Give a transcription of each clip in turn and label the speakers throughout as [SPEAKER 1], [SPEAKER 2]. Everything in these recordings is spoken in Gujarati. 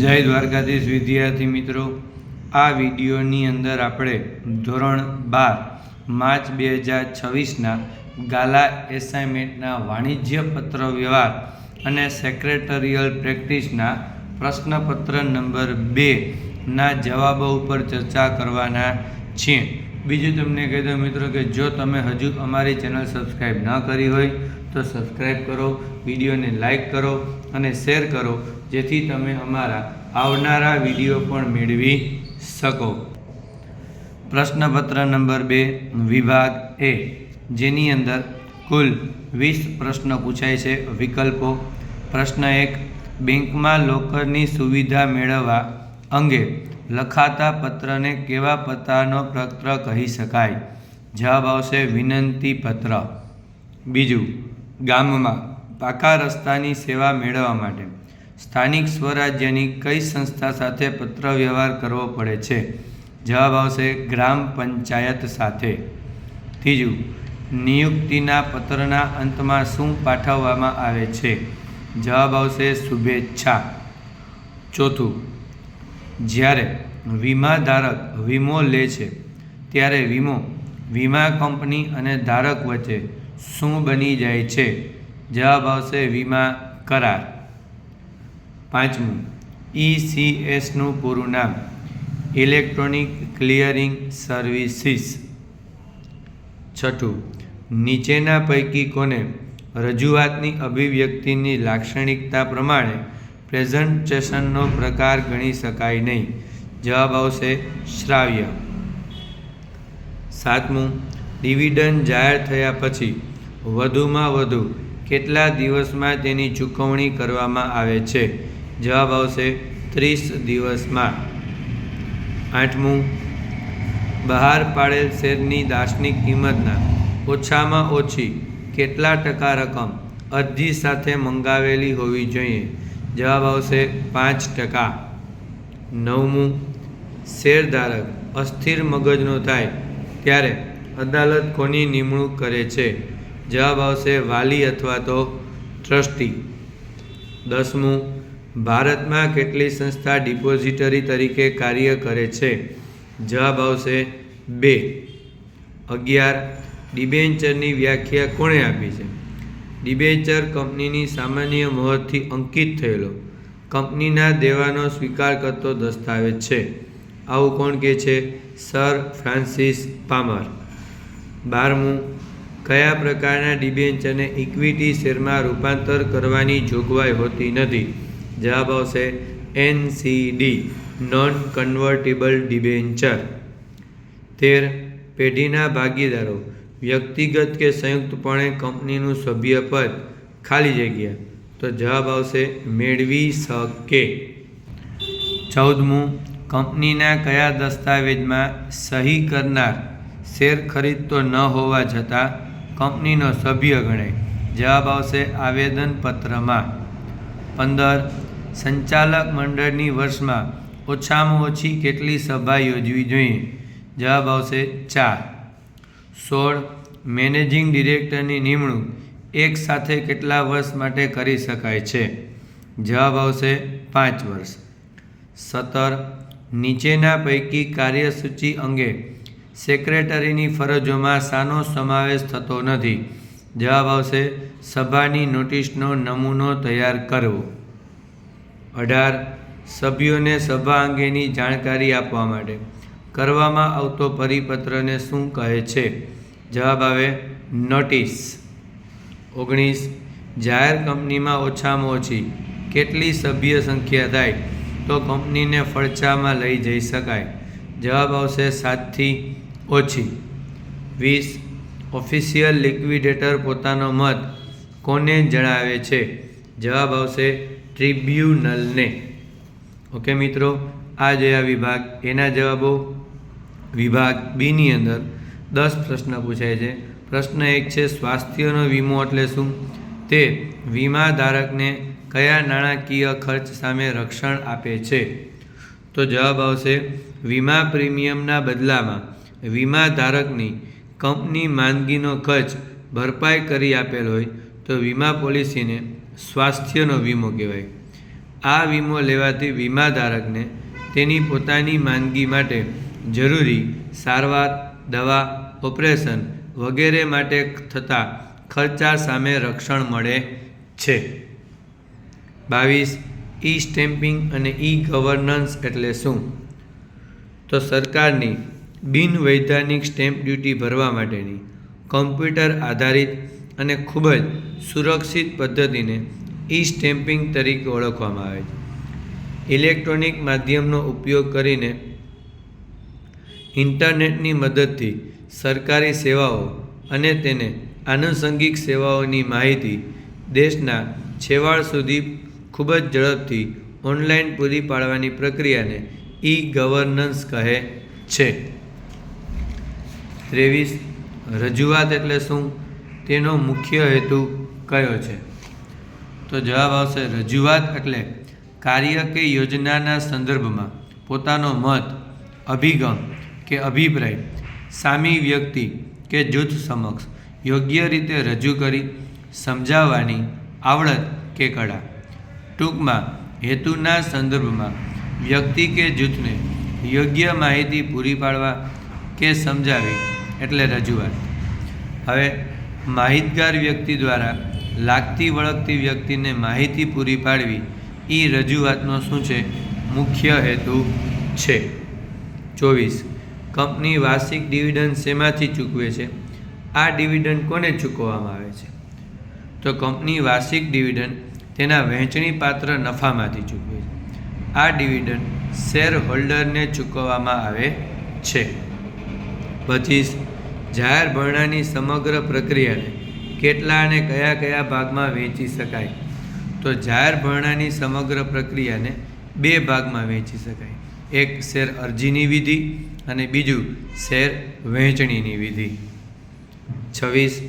[SPEAKER 1] જય દ્વારકાધીશ વિદ્યાર્થી મિત્રો, આ વિડીયોની અંદર આપણે ધોરણ 12 માર્ચ 2026ના ગાલા એસાઇનમેન્ટના વાણિજ્ય પત્ર વ્યવહાર અને સેક્રેટરીયલ પ્રેક્ટિસના પ્રશ્નપત્ર નંબર 2ના જવાબો ઉપર ચર્ચા કરવાના છીએ. બીજું તમને કહી દઉં મિત્રો કે જો તમે હજુ અમારી ચેનલ સબસ્ક્રાઈબ ન કરી હોય તો સબસ્ક્રાઈબ કરો, વિડીયોને લાઈક કરો અને શેર કરો, જેથી તમે અમારા આવનારા વિડીયો પણ મેળવી શકો. પ્રશ્નપત્ર નંબર 2 વિભાગ એ, જેની અંદર કુલ 20 પ્રશ્ન પૂછાય છે. વિકલ્પો: પ્રશ્ન 1, બેંકમાં લોકરની સુવિધા મેળવવા અંગે લખાતા પત્રને કેવા પ્રકારનો પત્ર કહી શકાય? જવાબ આવશે વિનંતી પત્ર. બીજું, ગામમાં પાકા રસ્તાની સેવા મેળવવા માટે સ્થાનિક સ્વરાજ્યની કઈ સંસ્થા સાથે પત્ર વ્યવહાર કરવો પડે છે? જવાબ આવશે ગ્રામ પંચાયત સાથે. ત્રીજું, નિયુક્તિના પત્રના અંતમાં શું પાઠવવામાં આવે છે? જવાબ આવશે શુભેચ્છા. ચોથું, જ્યારે વીમાધારક વીમો લે છે ત્યારે વીમા કંપની અને ધારક વચ્ચે શું બની જાય છે? જવાબ આવશે વીમા કરાર. પાંચમું, ECSનું પૂરું નામ? Electronic clearing services. છઠ્ઠું, નીચેના પૈકી કોને રજૂઆતની અભિવ્યક્તિની લાક્ષણિકતા પ્રમાણે પ્રેઝન્ટેશનનો પ્રકાર ગણી શકાય નહીં? જવાબ આવશે શ્રાવ્ય. સાતમું, ડિવિડન્ડ જાહેર થયા પછી વધુમાં વધુ કેટલા દિવસમાં તેની ચૂકવણી કરવામાં આવે છે? જવાબ આવશે 30 દિવસમાં. આઠમું, બહાર પાડેલ શેરની દાર્શનિક કિંમતના ઓછામાં ઓછી કેટલા ટકા રકમ અરજી સાથે મંગાવેલી હોવી જોઈએ? જવાબ આવશે 5%. નવમું, શેરધારક અસ્થિર મગજનો થાય ત્યારે અદાલત કોની નિમણૂક કરે છે? જવાબ આવશે વાલી અથવા તો ટ્રસ્ટી. 10મું, ભારતમાં કેટલી સંસ્થા ડિપોઝિટરી તરીકે કાર્ય કરે છે? જવાબ આવશે 2. 11, ડિબેન્ચરની વ્યાખ્યા કોણે આપી છે? ડિબેન્ચર કંપનીની સામાન્ય મોહરથી અંકિત થયેલો કંપનીના દેવાનો સ્વીકાર કરતો દસ્તાવેજ છે. આવું કોણ કહે છે? Sir Francis પામર. 12મું, કયા પ્રકારના ડિબેન્ચરને ઇક્વિટી શેરમાં રૂપાંતર કરવાની જોગવાઈ હોતી નથી? જવાબ આવશે NCD, નોન કન્વર્ટિબલ ડિબેન્ચર. 13, પેઢીના ભાગીદારો વ્યક્તિગત કે સંયુક્તપણે કંપનીનું સભ્યપદ ખાલી જગ્યા. તો જવાબ આવશે મેળવી શકે. 14મું, કંપનીના કયા દસ્તાવેજમાં સહી કરનાર શેર ખરીદતો ન હોવા છતાં કંપનીનો સભ્ય ગણાય? જવાબ આવશે આવેદનપત્રમાં. 15, સંચાલક મંડળની વર્ષમાં ઓછામાં ઓછી કેટલી સભા યોજવી જોઈએ? જવાબ આવશે 4. 16, મેનેજિંગ ડિરેક્ટરની નિમણૂક એક સાથે કેટલા વર્ષ માટે કરી શકાય છે? જવાબ આવશે 5 વર્ષ. 17, નીચેના પૈકી કાર્યસૂચિ અંગે સેક્રેટરીની ફરજોમાં શાનો સમાવેશ થતો નથી? જવાબ આવશે સભાની નોટિસનો નમૂનો તૈયાર કરવો. 18, સભ્યોને સભા અંગેની જાણકારી આપવા માટે કરવામાં આવતો પરિપત્રને શું કહે છે? જવાબ આવે નોટિસ. 19, જાહેર કંપનીમાં ઓછામાં ઓછી કેટલી સભ્ય સંખ્યા થાય તો કંપનીને ફડચામાં લઈ જઈ શકાય? જવાબ આવશે 7થી ઓછી. 20, ઓફિશિયલ લિક્વિડેટર પોતાનો મત કોને જણાવે છે? જવાબ આવશે ટ્રિબ્યુનલને. ઓકે મિત્રો, આ જે વિભાગ એના જવાબો. વિભાગ બીની અંદર 10 પ્રશ્ન પૂછાય છે. પ્રશ્ન 1 છે, સ્વાસ્થ્યનો વીમો એટલે શું? તે વીમાધારકને કયા નાણાકીય ખર્ચ સામે રક્ષણ આપે છે? તો જવાબ આવશે વીમા પ્રીમિયમના બદલામાં વીમાધારકની કંપની માંદગીનો ખર્ચ ભરપાઈ કરી આપેલ હોય તો વીમા પોલિસીને સ્વાસ્થ્યનો વીમો કહેવાય. આ વીમો લેવાથી વીમાધારકને તેની પોતાની માંદગી માટે જરૂરી સારવાર, દવા, ઓપરેશન વગેરે માટે થતા ખર્ચા સામે રક્ષણ મળે છે. 22. ઈ સ્ટેમ્પિંગ અને ઈ ગવર્નન્સ એટલે શું? તો સરકારની બિનવૈધાનિક સ્ટેમ્પ ડ્યુટી ભરવા માટેની કમ્પ્યુટર આધારિત અને ખૂબ જ સુરક્ષિત પદ્ધતિને ઈ સ્ટેમ્પિંગ તરીકે ઓળખવામાં આવે છે. ઇલેક્ટ્રોનિક માધ્યમનો ઉપયોગ કરીને ઇન્ટરનેટની મદદથી સરકારી સેવાઓ અને તેને આનુષંગિક સેવાઓની માહિતી દેશના છેવાડ સુધી ખૂબ જ ઝડપથી ઓનલાઈન પૂરી પાડવાની પ્રક્રિયાને ઈ ગવર્નન્સ કહે છે. 23. રજૂઆત એટલે શું? તેનો મુખ્ય હેતુ કયો છે? તો જવાબ આવશે રજૂઆત એટલે કાર્ય કે યોજનાના સંદર્ભમાં પોતાનો મત, અભિગમ કે અભિપ્રાય સામી વ્યક્તિ કે જૂથ સમક્ષ યોગ્ય રીતે રજૂ કરી સમજાવવાની આવડત કે કળા. ટૂંકમાં હેતુના સંદર્ભમાં વ્યક્તિ કે જૂથને યોગ્ય માહિતી પૂરી પાડવા કે સમજાવી એટલે રજૂઆત. હવે માહિતગાર વ્યક્તિ દ્વારા લાગતી વળગતી વ્યક્તિને માહિતી પૂરી પાડવી એ રજૂઆતનો શું છે? મુખ્ય હેતુ છે. 24. કંપની વાર્ષિક ડિવિડન્ડ શેમાંથી ચૂકવે છે? આ ડિવિડન્ડ કોને ચૂકવવામાં આવે છે? તો કંપની વાર્ષિક ડિવિડન્ડ તેના વહેંચણીપાત્ર નફામાંથી ચૂકવે છે. આ ડિવિડન્ડ શેર હોલ્ડરને ચૂકવવામાં આવે છે. 25. જાહેર ભરણાની સમગ્ર પ્રક્રિયાને કેટલા અને કયા કયા ભાગમાં વહેંચી શકાય? તો જાહેર ભરણાની સમગ્ર પ્રક્રિયાને 2 ભાગમાં વહેંચી શકાય. એક શેર અરજીની વિધિ અને બીજું શેર વહેંચણીની વિધિ. 26.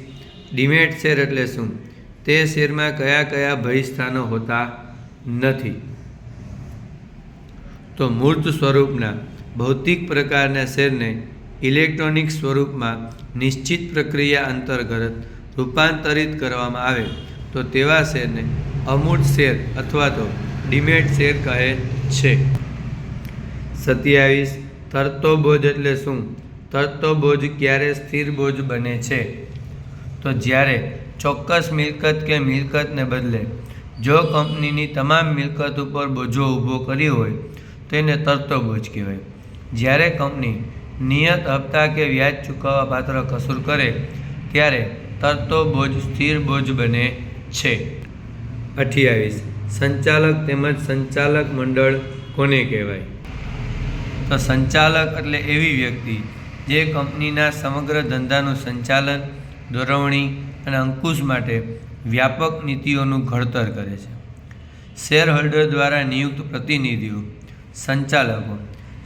[SPEAKER 1] ડીમેટ શેર એટલે શું? તે શેરમાં કયા કયા ભયસ્થાનો હોતા નથી? તો મૂર્ત સ્વરૂપના ભૌતિક પ્રકારના શેરને ઇલેક્ટ્રોનિક સ્વરૂપમાં નિશ્ચિત પ્રક્રિયા અંતર્ગત રૂપાંતરિત કરવામાં આવે તો તેવા શેરને અમૂર્ત શેર અથવા તો ડીમેટ શેર કહે છે. 27. તરતો બોજ એટલે શું? તરતો બોજ ક્યારે સ્થિર બોજ બને છે? તો જ્યારે ચોક્કસ મિલકત કે મિલકતને બદલે જો કંપનીની તમામ મિલકત ઉપર બોજો ઊભો કર્યો હોય તેને તરતો બોજ કહેવાય. જ્યારે કંપની નિયત હપ્તા કે વ્યાજ ચૂકવવા પાત્ર કસૂર કરે ત્યારે તરતો બોજ સ્થિર બોજ બને છે. 28. સંચાલક તેમજ સંચાલક મંડળ કોને કહેવાય? તો સંચાલક એટલે એવી વ્યક્તિ જે કંપનીના સમગ્ર ધંધાનું સંચાલન, દોરવણી અને અંકુશ માટે વ્યાપક નીતિઓનું ઘડતર કરે છે. શેર હોલ્ડર દ્વારા નિયુક્ત પ્રતિનિધિઓ, સંચાલકો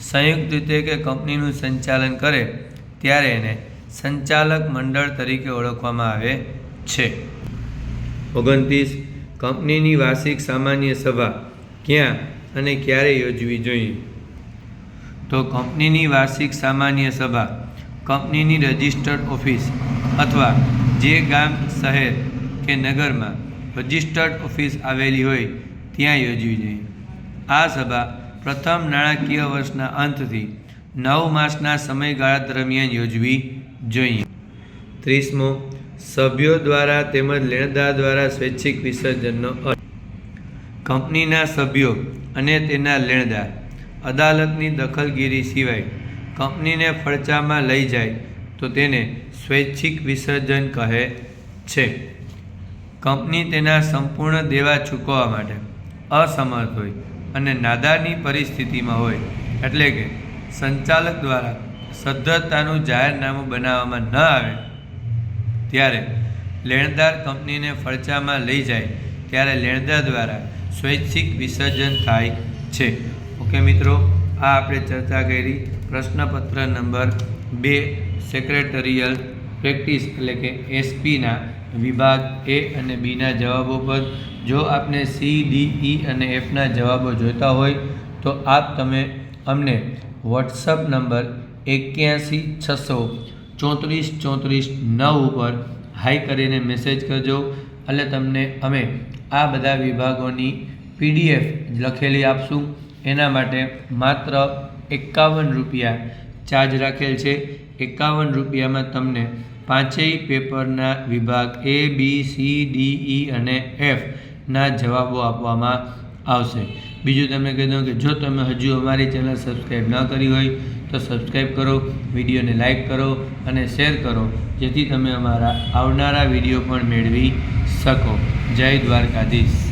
[SPEAKER 1] સંયુક્ત રીતે કે કંપનીનું સંચાલન કરે ત્યારે એને સંચાલક મંડળ તરીકે ઓળખવામાં આવે છે. 29. કંપનીની વાર્ષિક સામાન્ય સભા ક્યાં અને ક્યારે યોજવી જોઈએ? તો કંપનીની વાર્ષિક સામાન્ય સભા કંપનીની રજિસ્ટર્ડ ઓફિસ અથવા જે ગામ, શહેર કે નગરમાં રજિસ્ટર્ડ ઓફિસ આવેલી હોય ત્યાં યોજવી જોઈએ. આ સભા પ્રથમ નાણાકીય વર્ષના અંતથી 9 માસના સમયગાળા દરમિયાન યોજવી જોઈએ. 30. સભ્યો દ્વારા તેમજ લેણદાર દ્વારા સ્વૈચ્છિક વિસર્જનનો અર્થ. કંપનીના સભ્યો અને તેના લેણદાર અદાલતની દખલગીરી સિવાય કંપનીને ફડચામાં લઈ જાય તો તેને સ્વૈચ્છિક વિસર્જન કહે છે. કંપની તેના સંપૂર્ણ દેવા ચૂકવવા માટે અસમર્થ હોય અને નાદારની પરિસ્થિતિમાં હોય એટલે કે સંચાલક દ્વારા સદ્ધરતાનું જાહેરનામું બનાવવામાં ન આવે ત્યારે લેણદાર કંપનીને ફડચામાં લઈ જાય ત્યારે લેણદાર દ્વારા સ્વૈચ્છિક વિસર્જન થાય છે. ઓકે મિત્રો, આ આપણે ચર્ચા કરી પ્રશ્નપત્ર નંબર 2 સેક્રેટરીયલ પ્રેક્ટિસ એટલે કે એસપીના વિભાગ એ અને બીના જવાબો પર. જો આપને સી, ડી, ઈ અને એફના જવાબો જોઈતા હોય તો તમે અમને વોટ્સઅપ નંબર 8160343439 ઉપર હાઈ કરીને મેસેજ કરજો એટલે તમને અમે આ બધા વિભાગોની PDF લખેલી આપશું. એના માટે માત્ર 51 રૂપિયા ચાર્જ રાખેલ છે. 51 રૂપિયામાં તમને 5 પેપરના વિભાગ A, B, C, D, E અને F ના જવાબો આપવામાં આવશે. બીજું તમને કહી દઉં કે જો તમે હજુ અમારી ચેનલ સબસ્ક્રાઈબ ન કરી હોય તો સબસ્ક્રાઈબ કરો, વિડીયોને લાઈક કરો અને શેર કરો, જેથી તમે અમારા આવનારા વિડીયો પણ મેળવી શકો. જય દ્વારકાધીશ.